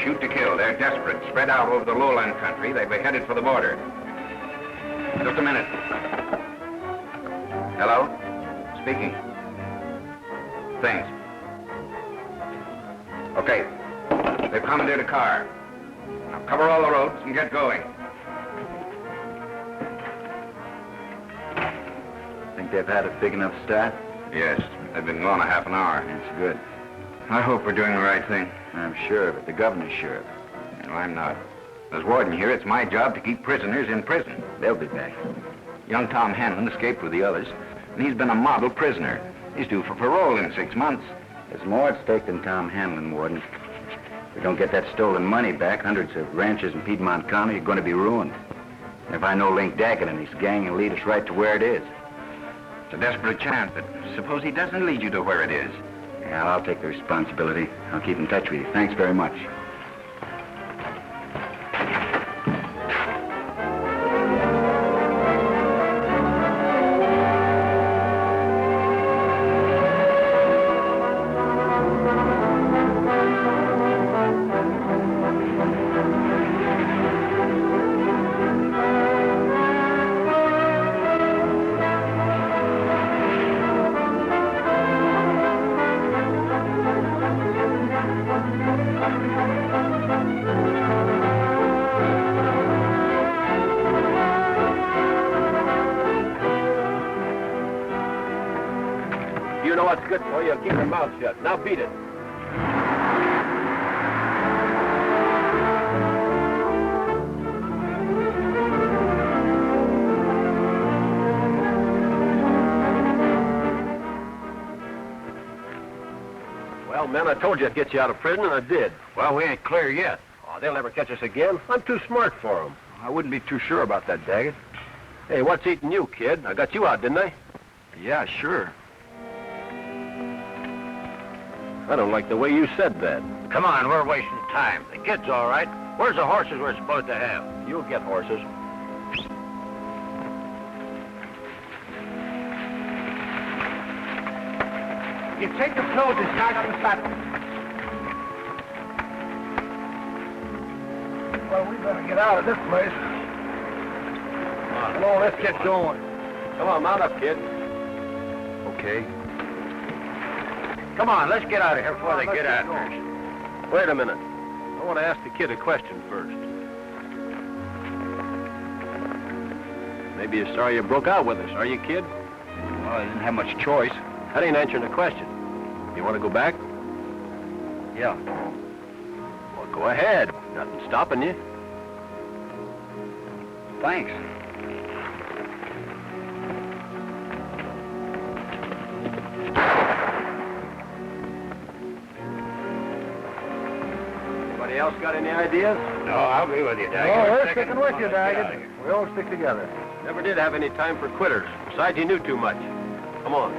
shoot to kill. They're desperate, spread out over the lowland country. They've been headed for the border. Just a minute. Hello? Speaking. Thanks. Okay. They've commandeered a car. Now cover all the roads and get going. Think they've had a big enough start? Yes. They've been gone a half an hour. That's good. I hope we're doing the right thing. I'm sure of it. The governor's sure of it. No, I'm not. As warden here, it's my job to keep prisoners in prison. They'll be back. Young Tom Hanlon escaped with the others, and he's been a model prisoner. He's due for parole in 6 months. There's more at stake than Tom Hanlon, Warden. If we don't get that stolen money back, hundreds of ranchers in Piedmont County are going to be ruined. And if I know Link Daggett and his gang, he'll lead us right to where it is. It's a desperate chance, but suppose he doesn't lead you to where it is. Yeah, I'll take the responsibility. I'll keep in touch with you. Thanks very much. You know what's good for you. Keep your mouth shut. Now beat it. Well, man, I told you I'd get you out of prison, and I did. Well, we ain't clear yet. Oh, they'll never catch us again. I'm too smart for them. I wouldn't be too sure about that, Daggett. Hey, what's eating you, kid? I got you out, didn't I? Yeah, sure. I don't like the way you said that. Come on, we're wasting time. The kid's all right. Where's the horses we're supposed to have? You'll get horses. You take the clothes and start on the saddle. Well, we better get out of this place. Come on, let's get going. Come on, mount up, kid. Okay. Come on, let's get out of here before they get after us. Wait a minute. I want to ask the kid a question first. Maybe you're sorry you broke out with us, are you, kid? Well, I didn't have much choice. That ain't answering the question. You want to go back? Yeah. Well, go ahead. Nothing stopping you. Thanks. Anybody else got any ideas? No, I'll be with you, Daggett. Oh, we're sticking with you, Daggett. We all stick together. Never did have any time for quitters. Besides, you knew too much. Come on.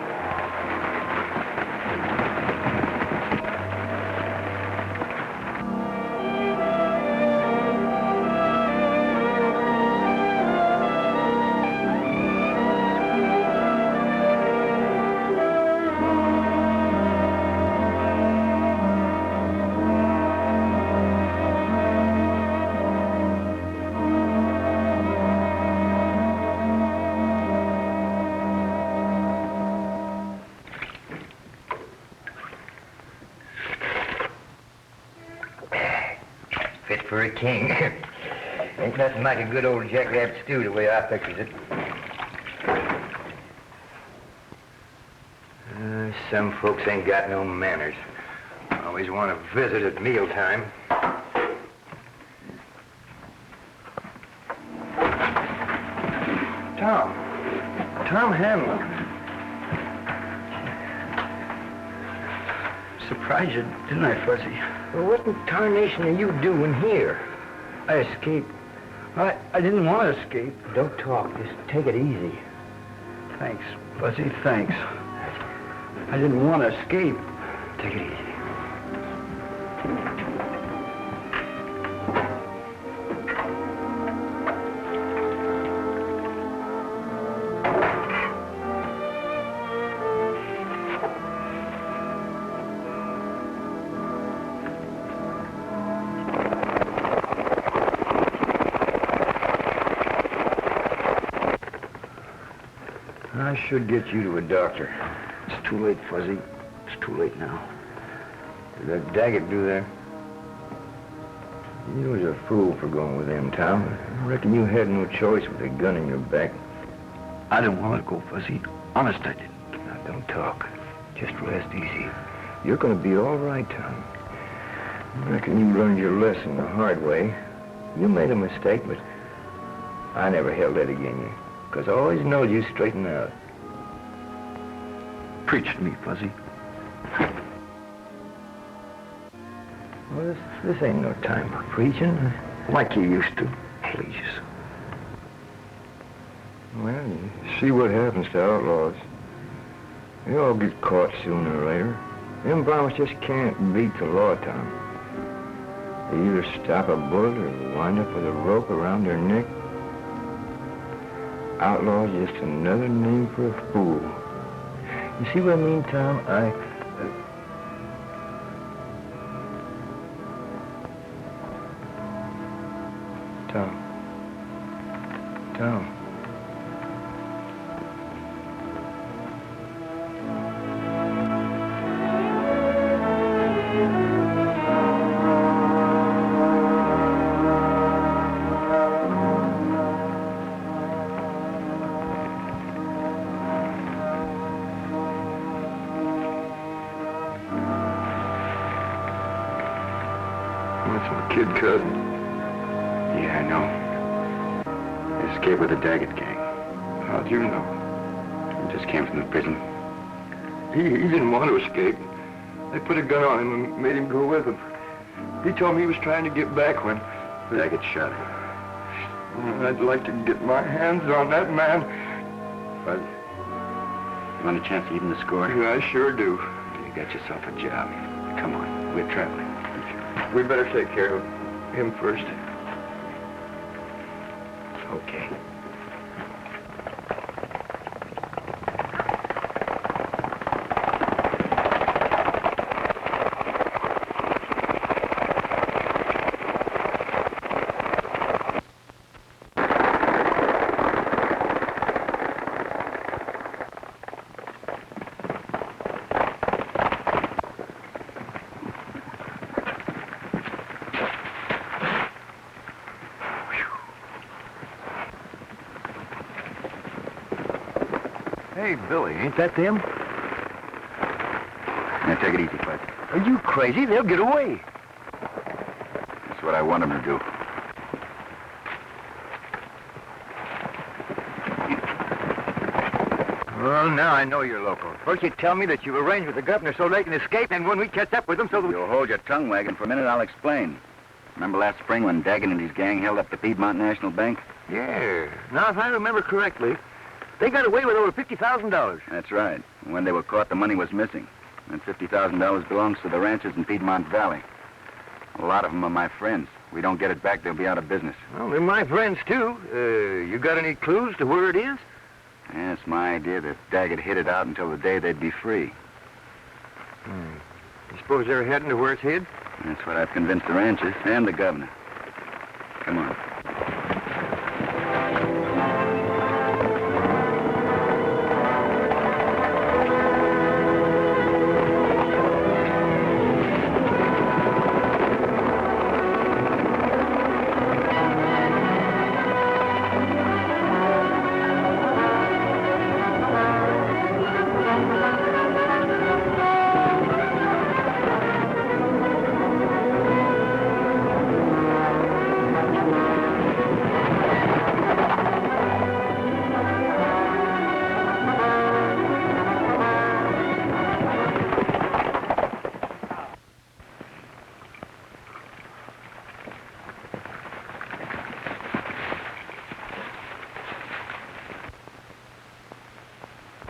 Fit for a king. Ain't nothing like a good old jackrabbit stew the way I pictures it. Some folks ain't got no manners. Always want to visit at mealtime. Tom Hanlon. Surprised you, didn't I, Fuzzy? Well, what in tarnation are you doing here? I escaped. I didn't want to escape. Don't talk. Just take it easy. Thanks, Fuzzy, thanks. I didn't want to escape. Take it easy. I should get you to a doctor. It's too late, Fuzzy. It's too late now. Did that Daggett do there? You was a fool for going with him, Tom. I reckon you had no choice with a gun in your back. I didn't want to go, Fuzzy. Honest, I didn't. Now, don't talk. Just rest easy. You're going to be all right, Tom. I reckon you learned your lesson the hard way. You made a mistake, but I never held that against you, because I always knowed you straighten out. Preach to me, Fuzzy. Well, this ain't no time for preaching, like you used to. Please. Well, you see what happens to outlaws. They all get caught sooner or later. Them varmints just can't beat the law, Tom. They either stop a bullet or wind up with a rope around their neck. Outlaw's just another name for a fool. You see what I mean, Tom? Tom. That's my kid cousin. Yeah, I know. He escaped with the Daggett gang. How'd you know? He just came from the prison. He didn't want to escape. They put a gun on him and made him go with them. He told me he was trying to get back when Daggett shot him. I'd like to get my hands on that man. Buzz, you want a chance to even the score? Yeah, I sure do. You got yourself a job. Come on, we're traveling. We better take care of him first. Okay. Hey, Billy, ain't that them? Now, take it easy, Bud. Are you crazy? They'll get away. That's what I want them to do. Well, now I know you're local. First you tell me that you arranged with the governor so they can escape, and when we catch up with them so that You'll hold your tongue wagging for a minute, I'll explain. Remember last spring when Daggett and his gang held up the Piedmont National Bank? Yeah. Now, if I remember correctly, they got away with over $50,000. That's right. When they were caught, the money was missing. And $50,000 belongs to the ranchers in Piedmont Valley. A lot of them are my friends. We don't get it back, they'll be out of business. Well, they're my friends, too. You got any clues to where it is? Yeah, it's my idea that Daggett hid it out until the day they'd be free. You suppose they're heading to where it's hid? That's what I've convinced the ranchers and the governor. Come on.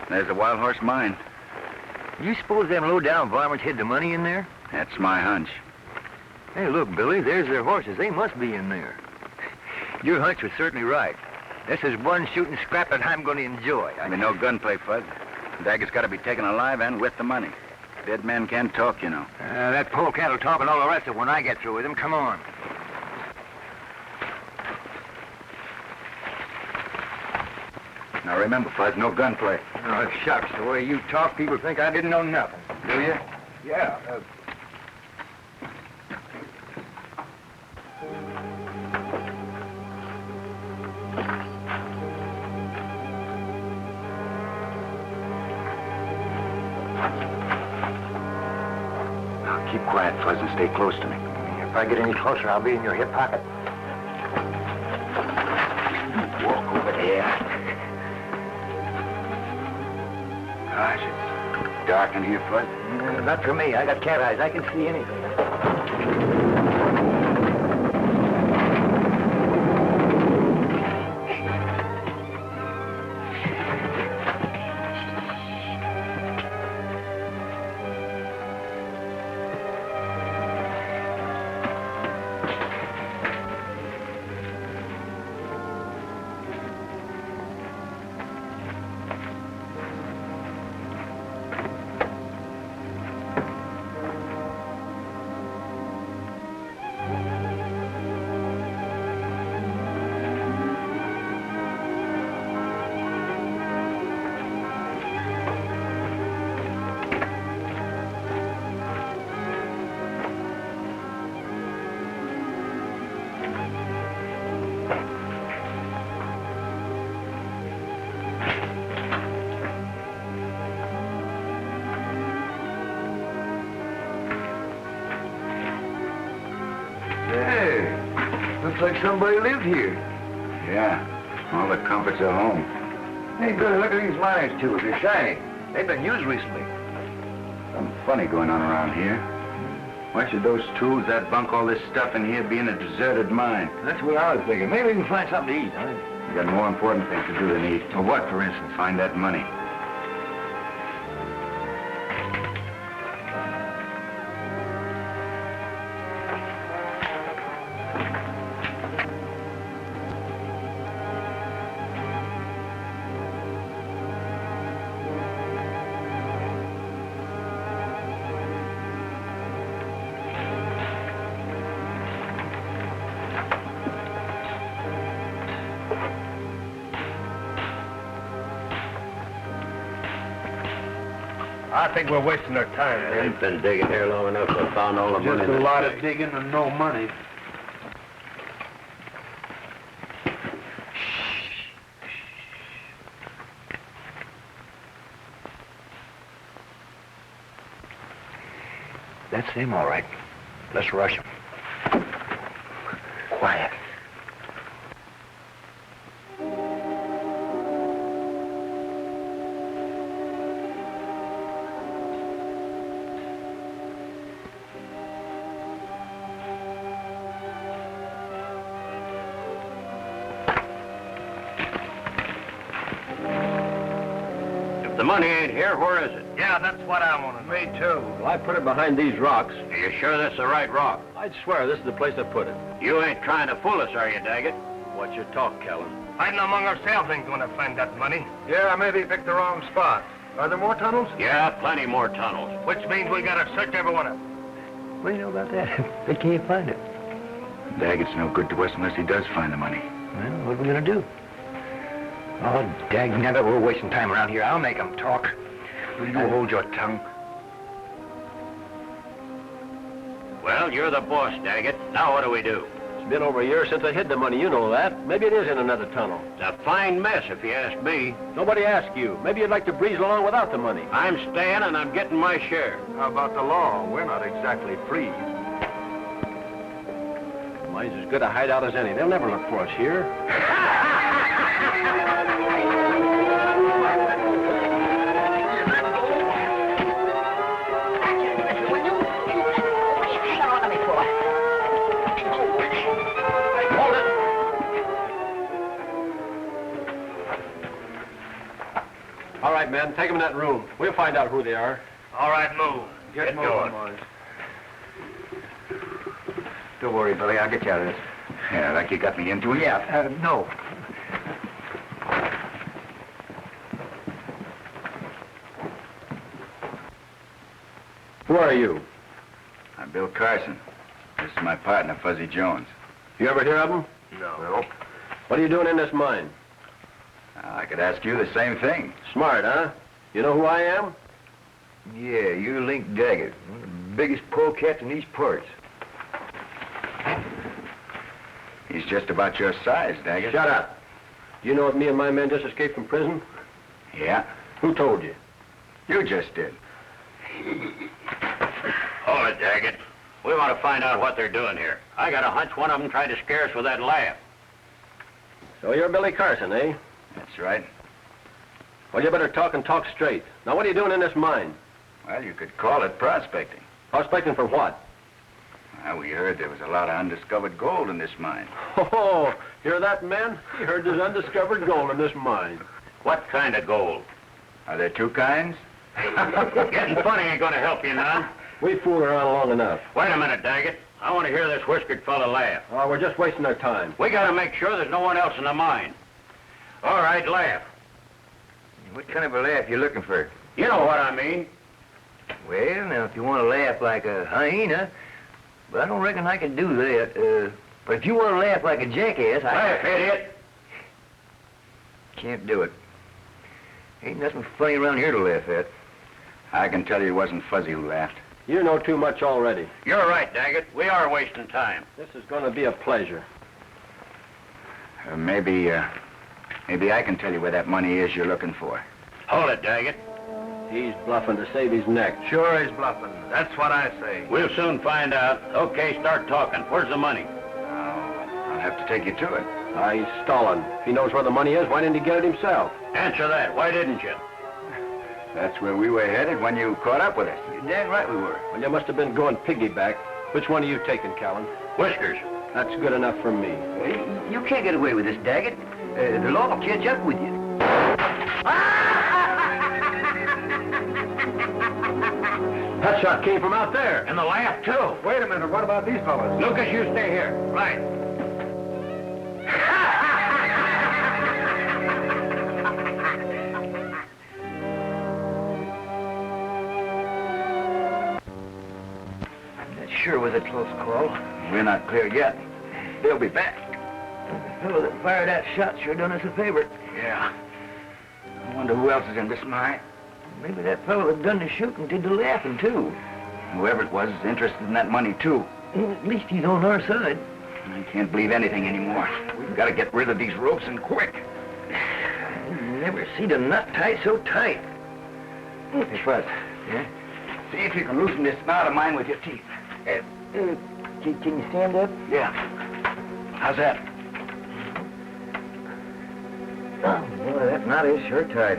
There's the Wild Horse Mine. You suppose them low-down varmints hid the money in there? That's my hunch. Hey, look, Billy, there's their horses. They must be in there. Your hunch was certainly right. This is one shooting scrap that I'm going to enjoy. I mean, no gunplay, Fuzz. Daggett's got to be taken alive and with the money. Dead men can't talk, you know. That polecat will talk and all the rest of it when I get through with him. Come on. Now remember, Fuzz, no gunplay. Oh, shucks. The way you talk, people think I didn't know nothing. Do you? Yeah. Now keep quiet, Fuzz, and stay close to me. If I get any closer, I'll be in your hip pocket. Walk over there. Gosh, it's dark in here, Fuzz. Not for me. I got cat eyes. I can see anything. Looks like somebody lived here. Yeah, all the comforts of home. Hey, Billy, look at these miners' tools. They're shiny. They've been used recently. Something funny going on around here. Why should those tools, that bunk, all this stuff in here be in a deserted mine? That's what I was thinking. Maybe we can find something to eat, huh? You got more important things to do than eat. Well, what, for instance? Find that money. I think we're wasting our time, man. We've been digging here long enough to have found all the money. Just a lot of digging and no money. That's him, all right. Let's rush him. Quiet. If the money ain't here, where is it? Yeah, that's what I want to know. Me too. Well, I put it behind these rocks. Are you sure that's the right rock? I'd swear this is the place I put it. You ain't trying to fool us, are you, Daggett? What's your talk, Kellen? Hiding among ourselves ain't going to find that money. Yeah, maybe picked the wrong spot. Are there more tunnels? Yeah, plenty more tunnels. Which means we got to search every one of them. What do you know about that? They can't find it. Daggett's no good to us unless he does find the money. Well, what are we going to do? Oh, dag-nabbit, we're wasting time around here. I'll make them talk. Will you hold your tongue? Well, you're the boss, Daggett. Now what do we do? It's been over a year since I hid the money, you know that. Maybe it is in another tunnel. It's a fine mess, if you ask me. Nobody asked you. Maybe you'd like to breeze along without the money. I'm staying and I'm getting my share. How about the law? We're not exactly free. Mine's as good a hideout as any. They'll never look for us here. All right, men, take them in that room. We'll find out who they are. All right, move. Get moving. boys. Don't worry, Billy. I'll get you out of this. Yeah, like you got me into it? Yeah, no. Who are you? I'm Bill Carson. This is my partner, Fuzzy Jones. You ever hear of them? No. What are you doing in this mine? I I could ask you the same thing. Smart, huh? You know who I am? Yeah, you're Link Daggett, one of the biggest polecats in these parts. He's just about your size, Daggett. Shut up. You know that me and my men just escaped from prison? Yeah, Who told you? you just did. Hold it, Daggett. We want to find out what they're doing here. I got a hunch one of them tried to scare us with that laugh. So you're Billy Carson, eh? That's right. Well, you better talk and talk straight. Now, what are you doing in this mine? Well, you could call it prospecting. Prospecting for what? Well, we heard there was a lot of undiscovered gold in this mine. Oh, hear that, man? He heard there's undiscovered gold in this mine. What kind of gold? Are there two kinds? Getting funny ain't gonna help you none. We fooled around long enough. Wait a minute, Daggett. I want to hear this whiskered fella laugh. Oh, we're just wasting our time. We gotta make sure there's no one else in the mine. All right, laugh. What kind of a laugh you looking for? You know what I mean. Well, now, if you want to laugh like a hyena, but I don't reckon I can do that. But if you want to laugh like a jackass, Laugh, idiot. Can't do it. Ain't nothing funny around here to laugh at. I can tell you it wasn't Fuzzy who laughed. You know too much already. You're right, Daggett. We are wasting time. This is going to be a pleasure. Maybe I can tell you where that money is you're looking for. Hold it, Daggett. He's bluffing to save his neck. Sure he's bluffing. That's what I say. We'll soon find out. Okay, start talking. Where's the money? I'll have to take you to it. He's stalling. If he knows where the money is, why didn't he get it himself? Answer that. Why didn't you? That's where we were headed when you caught up with us. You're damn right we were. Well, you must have been going piggyback. Which one are you taking, Callan? Whiskers. That's good enough for me. You can't get away with this, Daggett. The law will catch up with you. That shot came from out there. And the laugh, too. Wait a minute. What about these fellas? Lucas, you stay here. Right. That sure was a close call. We're not clear yet. They'll be back. The fellow that fired that shot sure done us a favor. Yeah. I wonder who else is in this mine. Maybe that fellow that done the shooting did the laughing, too. Whoever it was is interested in that money, too. At least he's on our side. I can't believe anything anymore. We've got to get rid of these ropes and quick. Never seen a nut tie so tight. Hey, Fuzz. Yeah? See if you can loosen this knot of mine with your teeth. Can you stand up? Yeah. How's that? Oh, boy, that knot is sure tight.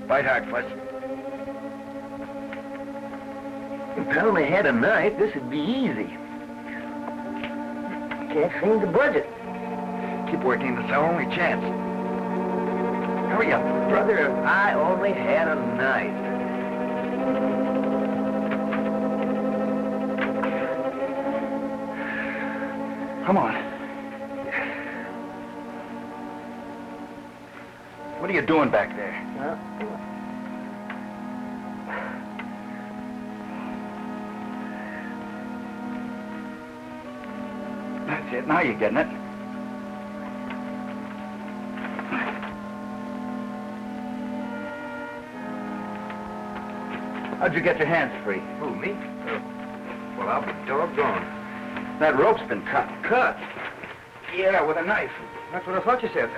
Bite hard, Fuzz. If I only had a knife, this would be easy. Can't seem to budge it. Keep working. It's our only chance. Hurry up. Brother, if I only had a knife. Come on. What are you doing back there? That's it. Now you're getting it. How'd you get your hands free? Who, me? Well, I'll be doggone. That rope's been cut. Cut? Yeah, with a knife. That's what I thought you said.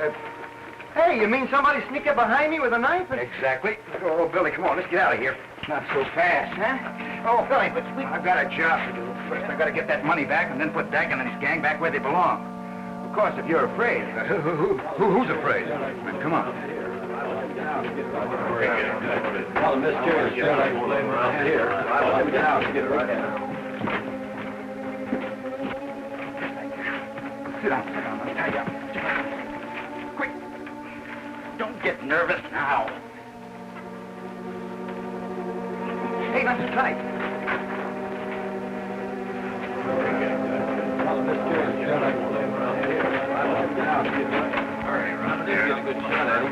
Hey, you mean somebody sneaked up behind me with a knife? Exactly. Oh, Billy, come on. Let's get out of here. Not so fast, huh? Oh, Billy, but we... I've got a job to do. First, I've got to get that money back and then put Daggett and his gang back where they belong. Of course, if you're afraid. Who's afraid? Then come on. Well, Miss Jerry's around here. I'll get out and get it right now. Sit down. I'll tie you up. Quick. Don't get nervous now. Hey, not so tight. Well, Miss Jerry's around here. I'll get out and get it right now. All right, Ron. Get a good shot at him.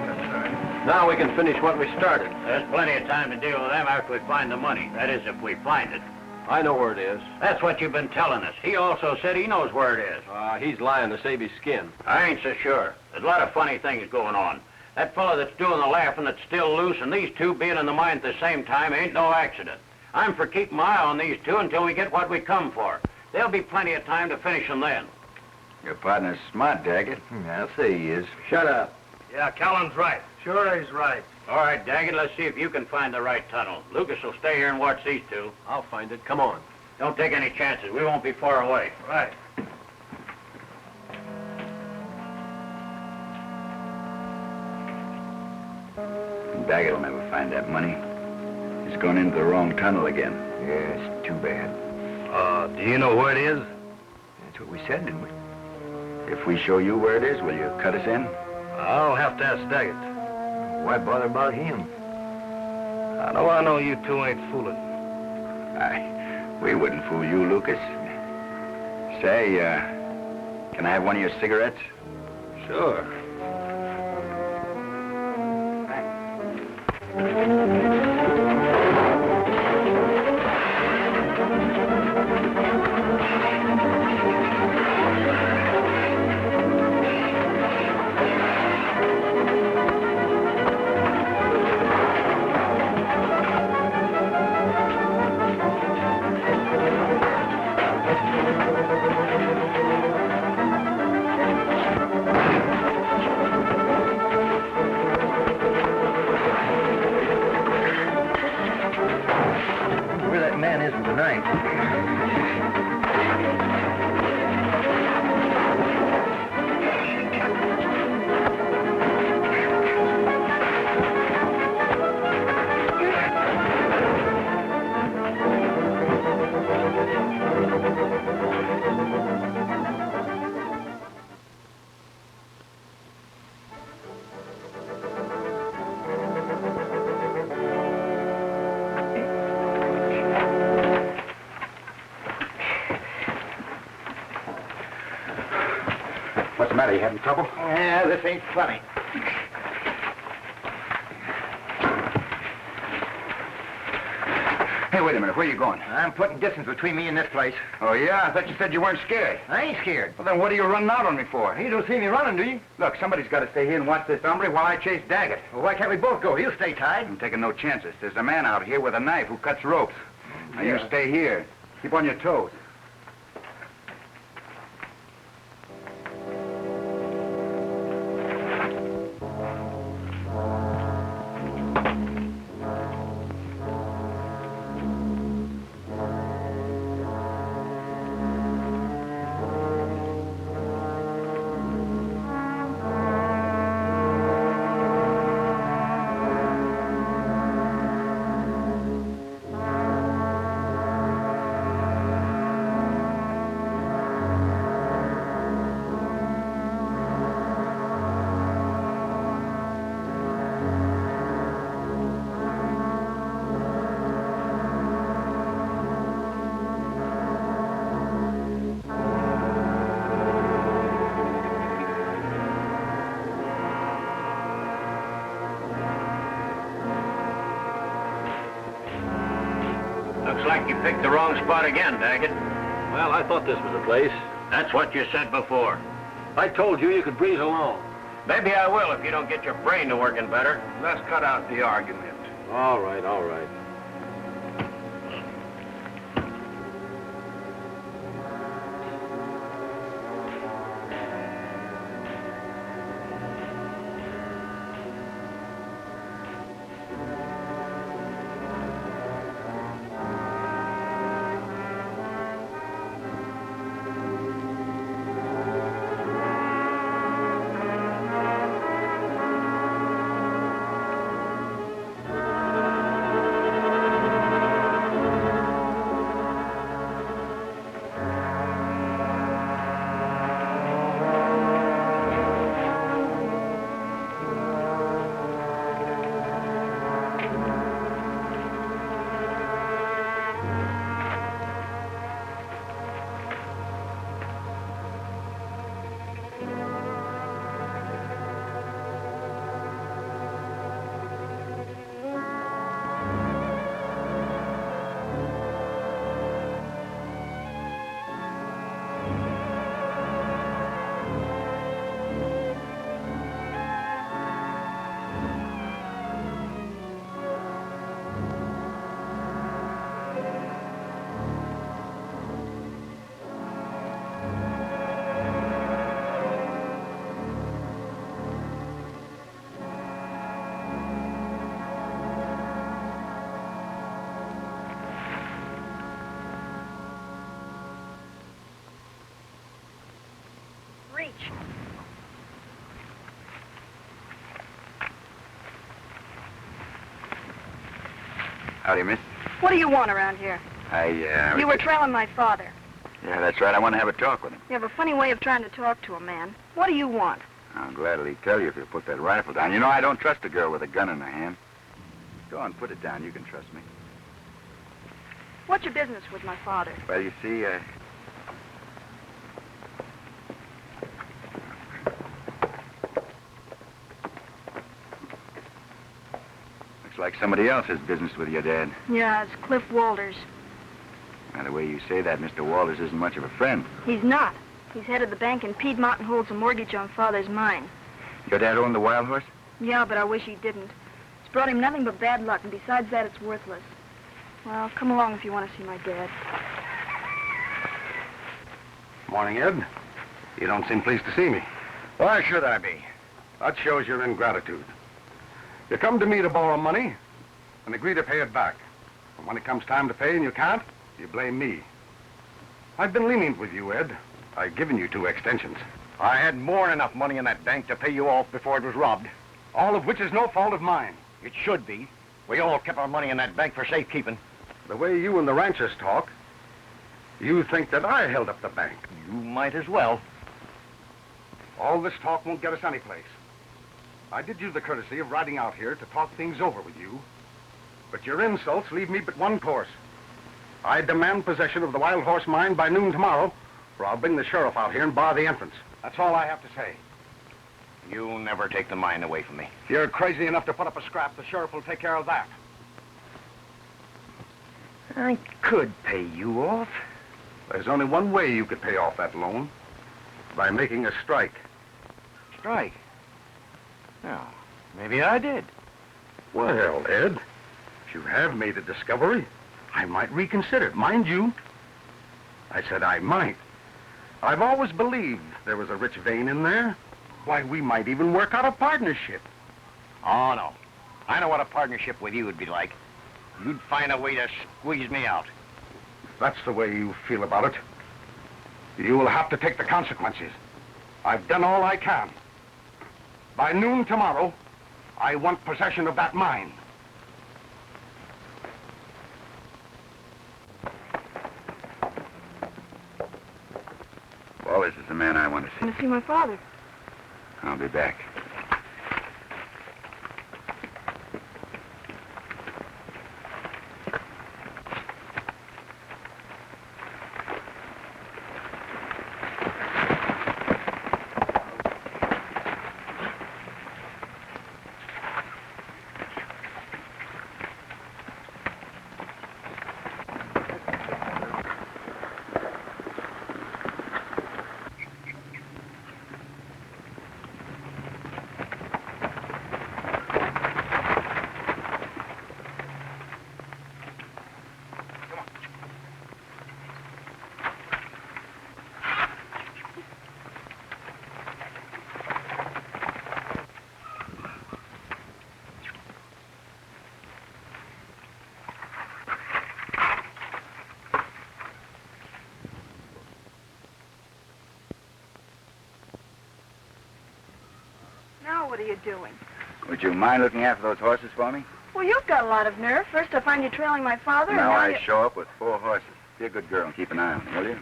Now we can finish what we started. There's plenty of time to deal with them after we find the money. That is, if we find it. I know where it is. That's what you've been telling us. He also said he knows where it is. He's lying to save his skin. I ain't so sure. There's a lot of funny things going on. That fellow that's doing the laughing that's still loose and these two being in the mine at the same time ain't no accident. I'm for keeping my eye on these two until we get what we come for. There'll be plenty of time to finish them then. Your partner's smart, Daggett. I'll say he is. Shut up. Yeah, Callan's right. Sure he's right. All right, Daggett, let's see if you can find the right tunnel. Lucas will stay here and watch these two. I'll find it. Come on. Don't take any chances. We won't be far away. Right. Daggett will never find that money. He's gone into the wrong tunnel again. Yeah, it's too bad. Do you know where it is? That's what we said, didn't we? If we show you where it is, will you cut us in? I'll have to ask Daggett. Why bother about him? I know you two ain't fooling. We wouldn't fool you, Lucas. Say, can I have one of your cigarettes? Sure. Where that man is tonight. What's the matter? You having trouble? Yeah, this ain't funny. Hey, wait a minute. Where are you going? I'm putting distance between me and this place. Oh, yeah? I thought you said you weren't scared. I ain't scared. Well, then what are you running out on me for? You don't see me running, do you? Look, somebody's got to stay here and watch this hombre while I chase Daggett. Well, why can't we both go? He'll stay tied. I'm taking no chances. There's a man out here with a knife who cuts ropes. Now, you stay here. Keep on your toes. Looks like you picked the wrong spot again, Daggett. Well, I thought this was the place. That's what you said before. I told you could breeze along. Maybe I will if you don't get your brain to working better. Let's cut out the argument. All right, all right. Howdy, miss. What do you want around here? You were trailing my father. Yeah, that's right. I want to have a talk with him. You have a funny way of trying to talk to a man. What do you want? I'll gladly tell you if you put that rifle down. You know, I don't trust a girl with a gun in her hand. Go on, put it down. You can trust me. What's your business with my father? Well, you see, looks like somebody else has business with your dad. Yeah, it's Cliff Walters. By the way you say that, Mr. Walters isn't much of a friend. He's not. He's head of the bank in Piedmont and holds a mortgage on Father's mine. Your dad owned the Wild Horse? Yeah, but I wish he didn't. It's brought him nothing but bad luck, and besides that, it's worthless. Well, come along if you want to see my dad. Morning, Ed. You don't seem pleased to see me. Why should I be? That shows your ingratitude. You come to me to borrow money and agree to pay it back. And when it comes time to pay and you can't, you blame me. I've been lenient with you, Ed. I've given you 2 extensions. I had more than enough money in that bank to pay you off before it was robbed. All of which is no fault of mine. It should be. We all kept our money in that bank for safekeeping. The way you and the ranchers talk, you think that I held up the bank. You might as well. All this talk won't get us anyplace. I did you the courtesy of riding out here to talk things over with you, but your insults leave me but one course. I demand possession of the Wild Horse mine by noon tomorrow, or I'll bring the sheriff out here and bar the entrance. That's all I have to say. You'll never take the mine away from me. If you're crazy enough to put up a scrap, the sheriff will take care of that. I could pay you off. There's only one way you could pay off that loan. By making a strike. Strike? Well, maybe I did. Well, Ed, if you have made a discovery, I might reconsider. Mind you, I said I might. I've always believed there was a rich vein in there. Why, we might even work out a partnership. Oh, no. I know what a partnership with you would be like. You'd find a way to squeeze me out. If that's the way you feel about it, you will have to take the consequences. I've done all I can. By noon tomorrow, I want possession of that mine. Wallace is the man I want to I see. want to see my father. I'll be back. Now what are you doing? Would you mind looking after those horses for me? Well, you've got a lot of nerve. First I find you trailing my father, Now and I show up with 4 horses. Be a good girl and keep an eye on them, will you?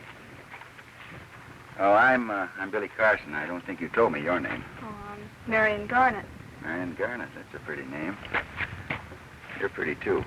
Oh, I'm Billy Carson. I don't think you told me your name. Oh, I'm Marion Garnett. Marion Garnett. That's a pretty name. You're pretty, too.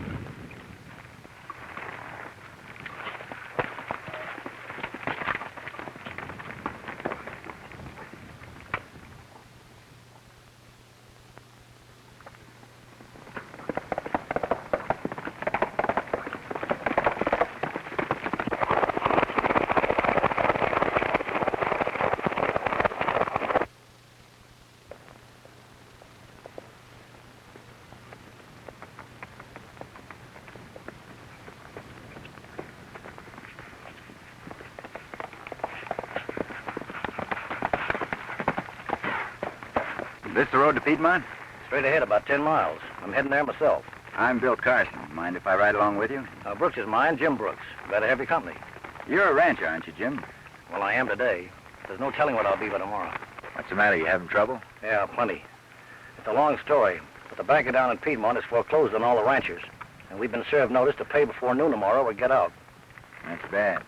This the road to Piedmont? Straight ahead, about 10 miles. I'm heading there myself. I'm Bill Carson. Mind if I ride along with you? Brooks is mine, Jim Brooks. Glad to have your company. You're a rancher, aren't you, Jim? Well, I am today. There's no telling what I'll be by tomorrow. What's the matter? You having trouble? Yeah, plenty. It's a long story, but the banker down in Piedmont has foreclosed on all the ranchers. And we've been served notice to pay before noon tomorrow or get out. That's bad.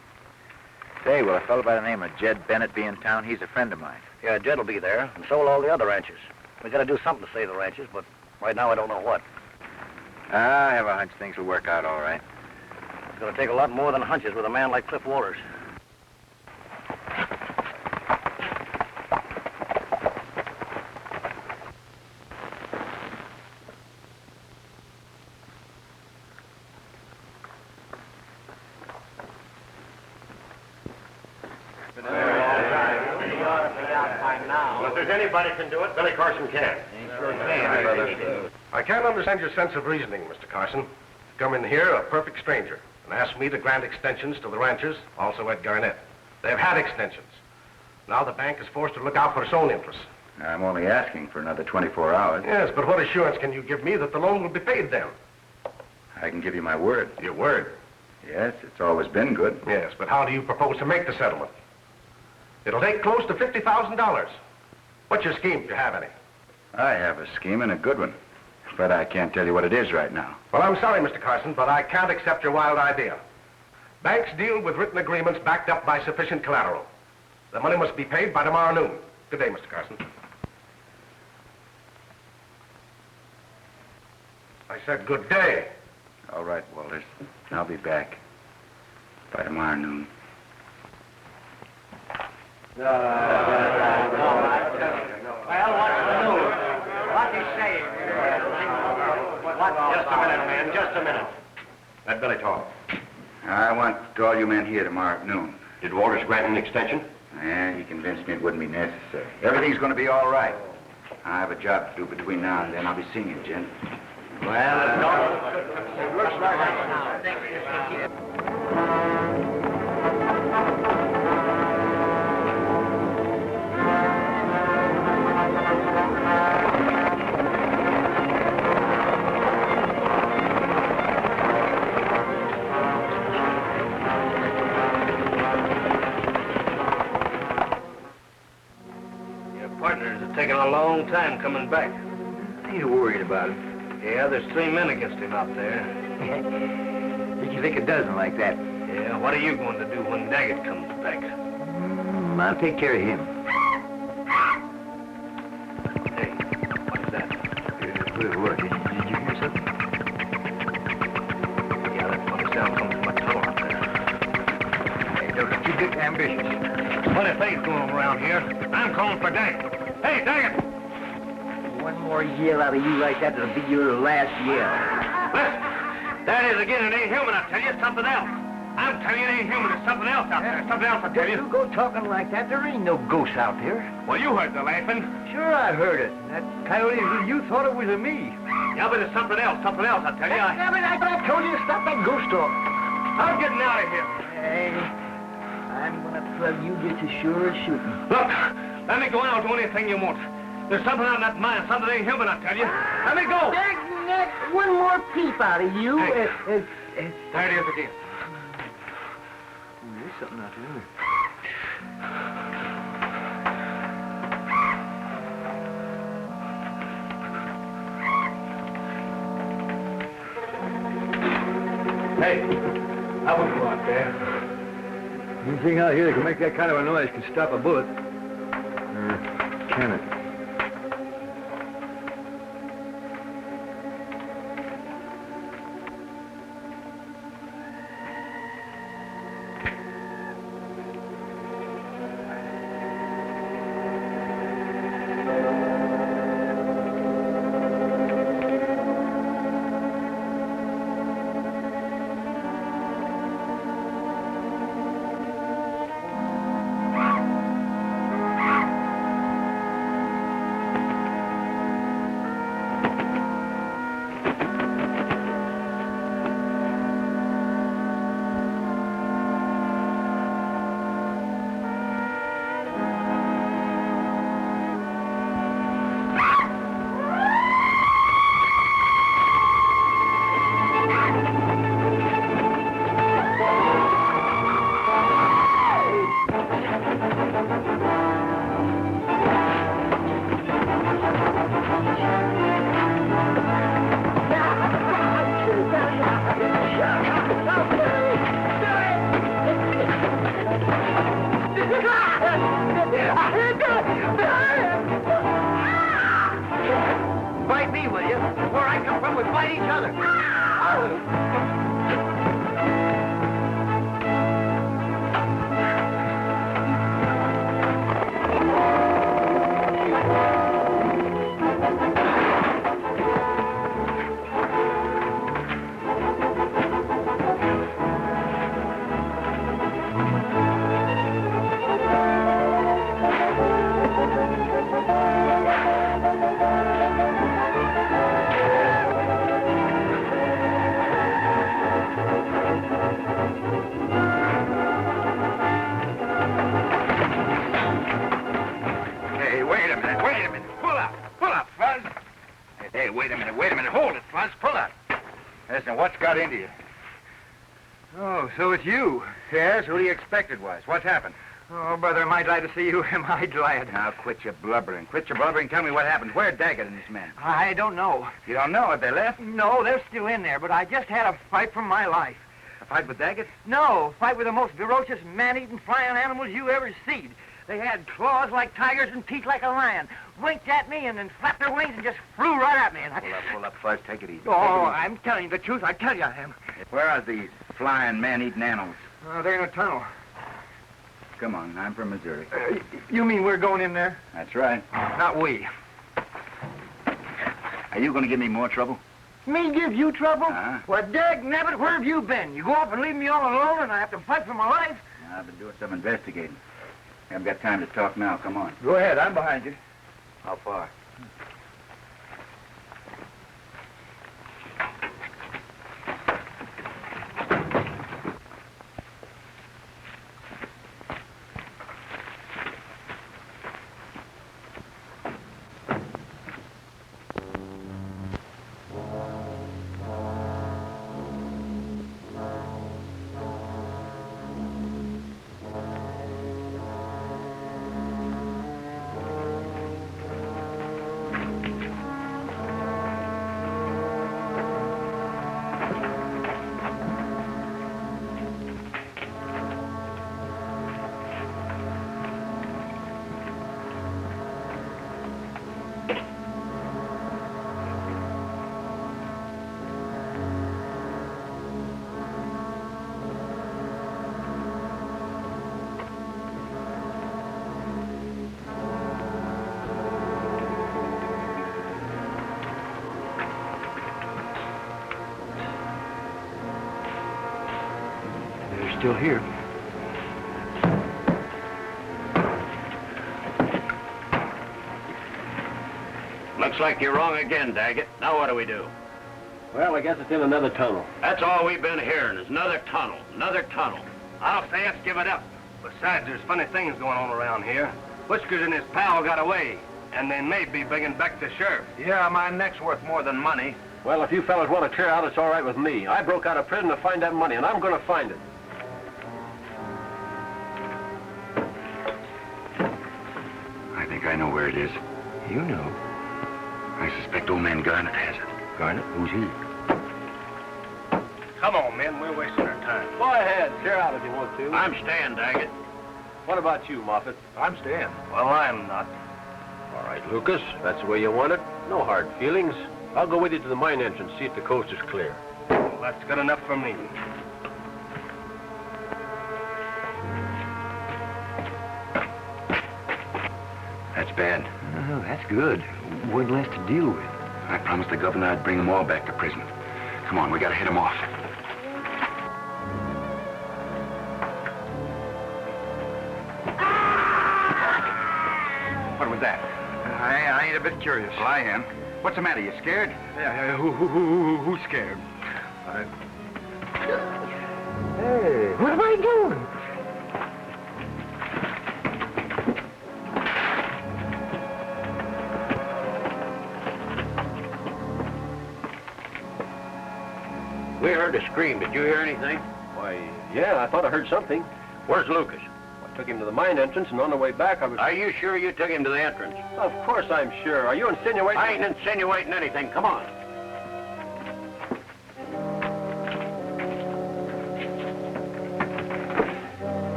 Say, will a fellow by the name of Jed Bennett be in town? He's a friend of mine. Yeah, Jed will be there, and so will all the other ranchers. We got to do something to save the ranchers, but right now I don't know what. I have a hunch things will work out all right. It's going to take a lot more than hunches with a man like Cliff Walters. Well, if there's anybody can do it, Billy Carson can. I can't understand your sense of reasoning, Mr. Carson. You come in here a perfect stranger and ask me to grant extensions to the ranchers, also Ed Garnett. They've had extensions. Now the bank is forced to look out for its own interests. I'm only asking for another 24 hours. Yes, but what assurance can you give me that the loan will be paid then? I can give you my word. Your word? Yes, it's always been good. Yes, but how do you propose to make the settlement? It'll take close to $50,000. What's your scheme, if you have any? I have a scheme and a good one, but I can't tell you what it is right now. Well, I'm sorry, Mr. Carson, but I can't accept your wild idea. Banks deal with written agreements backed up by sufficient collateral. The money must be paid by tomorrow noon. Good day, Mr. Carson. I said good day. All right, Walters. I'll be back by tomorrow noon. Well, what's the news? What's he saying? Just a minute, man, just a minute. Let Billy talk. I want all you men here tomorrow at noon. Did Walters grant an extension? And he convinced me it wouldn't be necessary. Everything's going to be all right. I have a job to do between now and then. I'll be seeing you, Jen. Well, It looks like... Partners are taking a long time coming back. I ain't worried about it. Yeah, there's 3 men against him out there. You think a dozen like that? Yeah, what are you going to do when Daggett comes back? I'll take care of him. Hey, what's that? What? Did you hear something? Yeah, that funny sound comes from my tunnel out there. Hey, don't you get ambitious. Funny things going on around here. I'm calling for Daggett. Hey, Daggett! One more yell out of you like that, that'll be your last yell. Listen, that is again, it ain't human, I tell you, it's something else. I'm telling you, it ain't human, there's something else out there. Something else, I tell you. You go talking like that, there ain't no ghosts out there. Well, you heard the laughing. Sure, I heard it. That coyote, you thought it was a me. Yeah, but it's something else, I tell you. Damn it, I told you to stop that ghost talk. I'm getting out of here. Hey, I'm gonna plug you just as sure as shooting. Look, let me go out and do anything you want. There's something out in that mine, something that ain't human, I tell you. Let me go. One more peep out of you. Hey. There it is again. There's something out there. Hey, I wouldn't go out there. Anything out here that can make that kind of a noise can stop a bullet. Can it? let me, will you? Where I come from, we fight each other. Hey, wait a minute. Pull up, Fuzz. Hey, wait a minute. Hold it, Fuzz. Pull up. Listen, what's got into you? Oh, so it's you. Yes, who do you expect it was? What's happened? Oh, brother, am I glad to see you? Am I glad? Now, quit your blubbering. Tell me what happened. Where'd Daggett and his men? I don't know. You don't know if they left? No, they're still in there, but I just had a fight for my life. A fight with Daggett? No, fight with the most ferocious, man-eating, flying animals you ever seen. They had claws like tigers and teeth like a lion. Winked at me and then flapped their wings and just flew right at me. And Pull up, Fuzz. Take it easy. Oh, I'm telling you the truth. I tell you I am. Where are these flying, man-eating animals? They're in a tunnel. Come on, I'm from Missouri. You mean we're going in there? That's right. Not we. Are you going to give me more trouble? Me give you trouble? Uh-huh. Well, dag nabbit, where have you been? You go off and leave me all alone and I have to fight for my life? I've been doing some investigating. I haven't got time to talk now. Come on. Go ahead, I'm behind you. How far? Still here. Looks like you're wrong again, Daggett. Now what do we do? Well, I guess it's in another tunnel. That's all we've been hearing is another tunnel. I'll say let's give it up. Besides, there's funny things going on around here. Whiskers and his pal got away, and they may be bringing back the sheriff. Yeah, my neck's worth more than money. Well, if you fellas want to clear out, it's all right with me. I broke out of prison to find that money, and I'm going to find it. I think I know where it is. You know. I suspect old man Garnett has it. Garnett? Who's he? Come on, men. We're wasting our time. Go ahead. Clear out if you want to. I'm staying, Daggett. What about you, Moffat? I'm staying. Well, I'm not. All right, Lucas, that's the way you want it. No hard feelings. I'll go with you to the mine entrance, see if the coast is clear. Well, that's good enough for me. That's bad. Oh, that's good. One less to deal with. I promised the governor I'd bring them all back to prison. Come on, we gotta hit them off. What was that? I ain't a bit curious. Well, I am. What's the matter? You scared? Yeah, who's scared? Hey, what am I doing? We heard a scream. Did you hear anything? Why, yeah, I thought I heard something. Where's Lucas? I took him to the mine entrance, and on the way back, I was... Are you sure you took him to the entrance? Of course I'm sure. Are you insinuating... I ain't insinuating anything. Come on.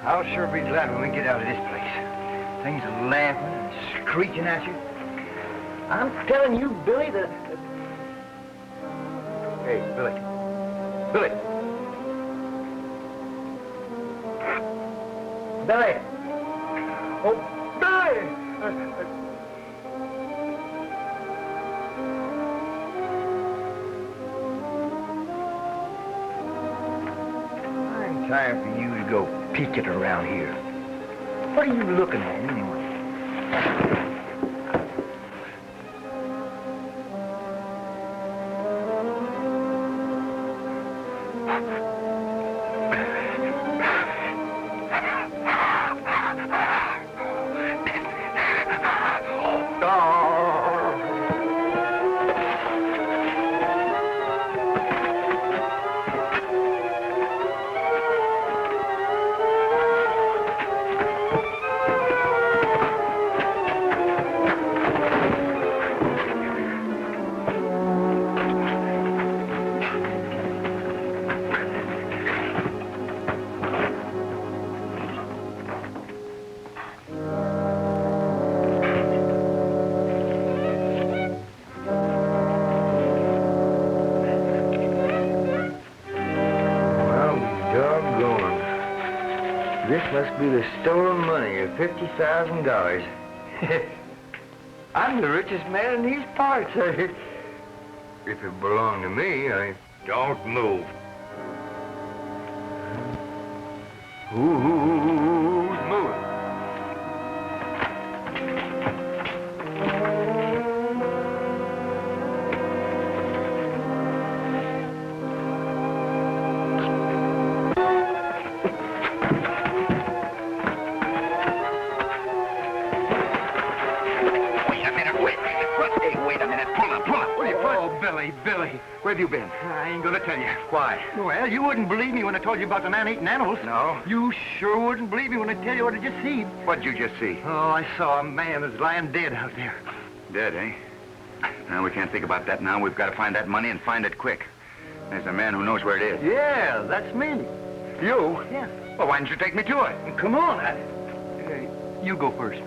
I'll sure be glad when we get out of this place. Things are laughing and screeching at you. I'm telling you, Billy, that... Hey, Billy. Billy. Billy. Oh, Billy! Time for you to go peeking around here. What are you looking at, anyway? This must be the stolen money of $50,000. I'm the richest man in these parts. If it belonged to me, I... Don't move. Who's moving? Billy, where have you been? I ain't gonna tell you. Why? Well, you wouldn't believe me when I told you about the man-eating animals. No. You sure wouldn't believe me when I tell you what I just seen. What'd you just see? Oh, I saw a man that's lying dead out there. Dead, eh? No, we can't think about that now. We've got to find that money and find it quick. There's a man who knows where it is. Yeah, that's me. You? Yeah. Well, why didn't you take me to it? Come on. You go first.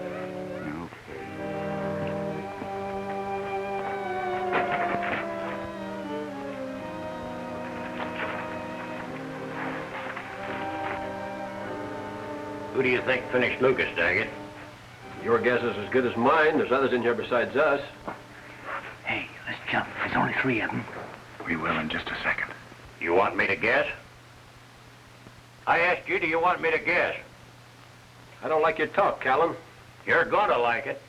Who do you think finished Lucas, Daggett? Your guess is as good as mine. There's others in here besides us. Hey, let's jump. There's only 3 of them. We will in just a second. You want me to guess? I asked you, do you want me to guess? I don't like your talk, Callan. You're gonna like it.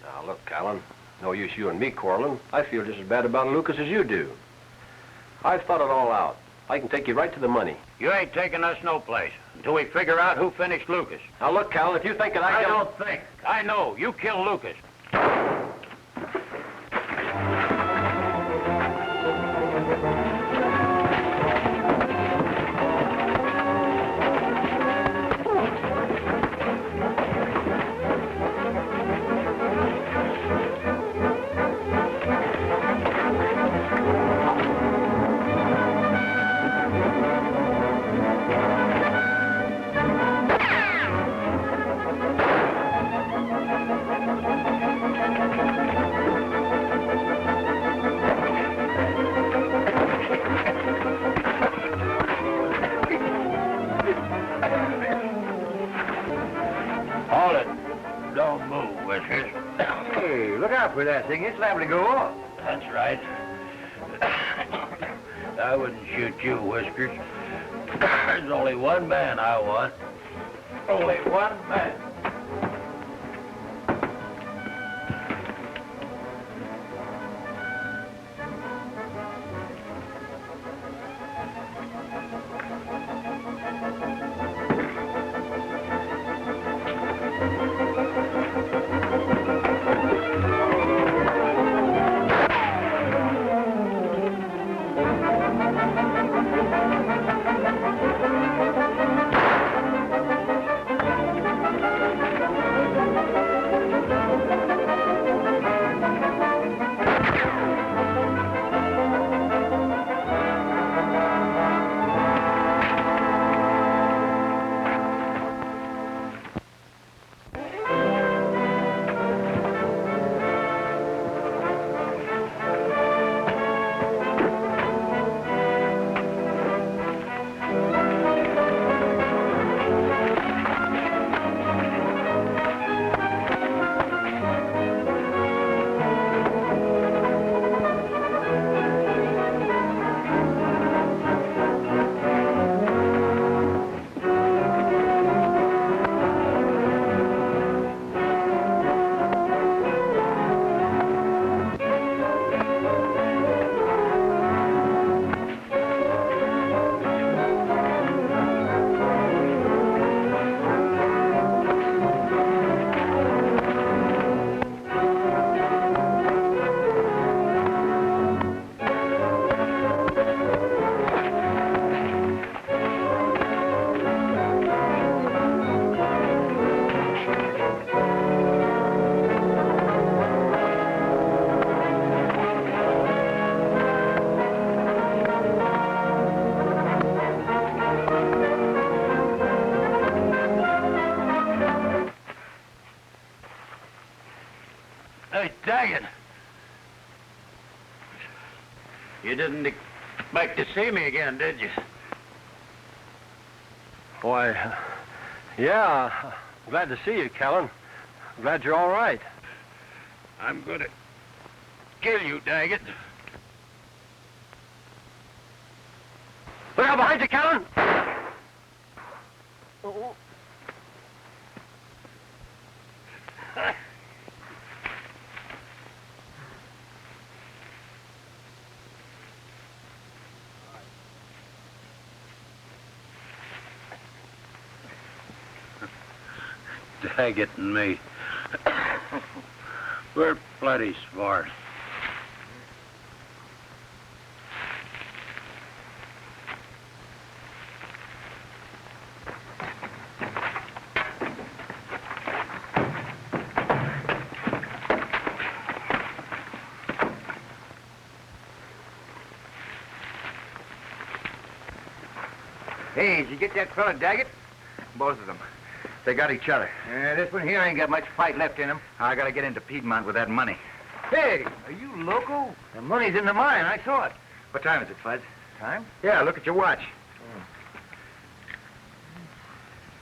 Now, look, Callan. No use you and me quarreling. I feel just as bad about Lucas as you do. I've thought it all out. I can take you right to the money. You ain't taking us no place until we figure out who finished Lucas. Now, look, Callan, if you think that I don't think. I know. You killed Lucas. Hold it. Don't move, Whiskers. Hey, look out for that thing. It's liable to go off. That's right. I wouldn't shoot you, Whiskers. There's only one man I want. Only one man. Hey, Daggett. You didn't expect to see me again, did you? Why, yeah. Glad to see you, Callan. Glad you're all right. I'm gonna kill you, Daggett. Look out behind you, Callan! Daggett and me. We're plenty smart. Hey, did you get that fella Daggett? Both of them. They got each other. This one here ain't got much fight left in him. I gotta get into Piedmont with that money. Hey, are you loco? The money's in the mine. I saw it. What time is it, Fuzz? Time? Yeah, look at your watch.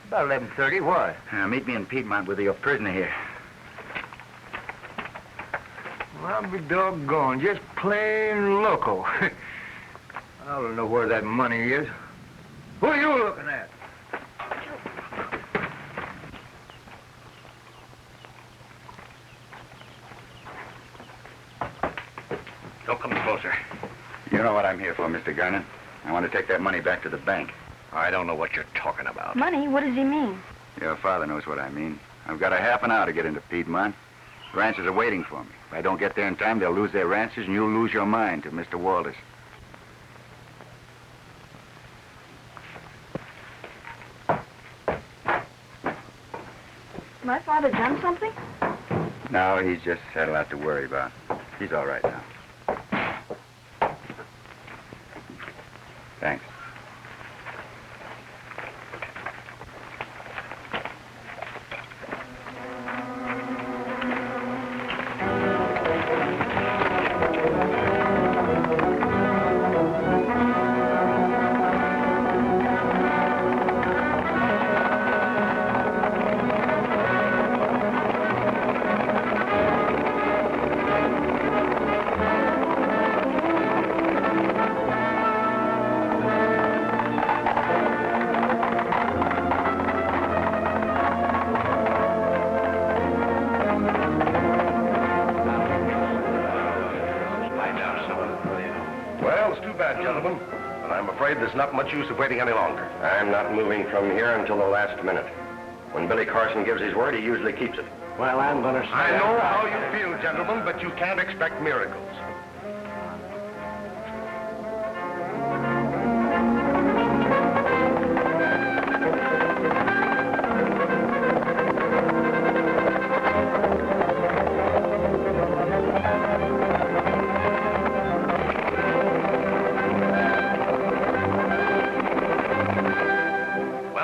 About 11:30. What? Meet me in Piedmont with your prisoner here. Well, I'll be doggone. Just plain loco. I don't know where that money is. Who are you looking at? Don't come closer. You know what I'm here for, Mr. Garner. I want to take that money back to the bank. I don't know what you're talking about. Money? What does he mean? Your father knows what I mean. I've got a half an hour to get into Piedmont. The ranchers are waiting for me. If I don't get there in time, they'll lose their ranches, and you'll lose your mind to Mr. Walters. My father done something? No, he's just had a lot to worry about. He's all right now. Thanks. Gentlemen, but I'm afraid there's not much use of waiting any longer. I'm not moving from here until the last minute. When Billy Carson gives his word, he usually keeps it. Well, I'm gonna say... I know how you feel, gentlemen, but you can't expect miracles.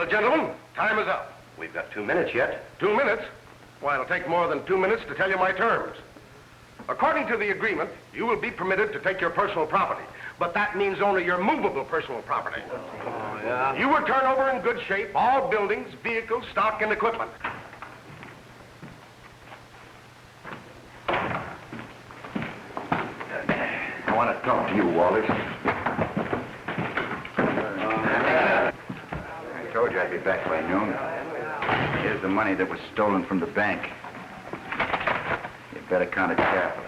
Gentlemen, time is up. We've got 2 minutes yet. 2 minutes? Why, it'll take more than 2 minutes to tell you my terms. According to the agreement, you will be permitted to take your personal property, but that means only your movable personal property. Oh, yeah? You will turn over in good shape all buildings, vehicles, stock, and equipment. I want to talk to you, Walters. I told you I'd be back by noon. Here's the money that was stolen from the bank. You better count it carefully.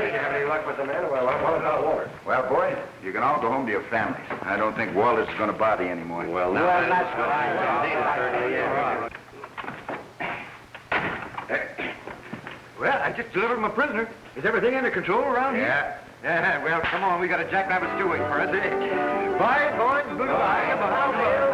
Did you have any luck with the man? Well, what about Walter? Well, boy, you can all go home to your families. I don't think Walters is going to bother you anymore. Well, that's Well, I just delivered my prisoner. Is everything under control around here? Yeah. Yeah, well, come on. We got a jackrabbit stew waiting for us. Bye, boys. Goodbye.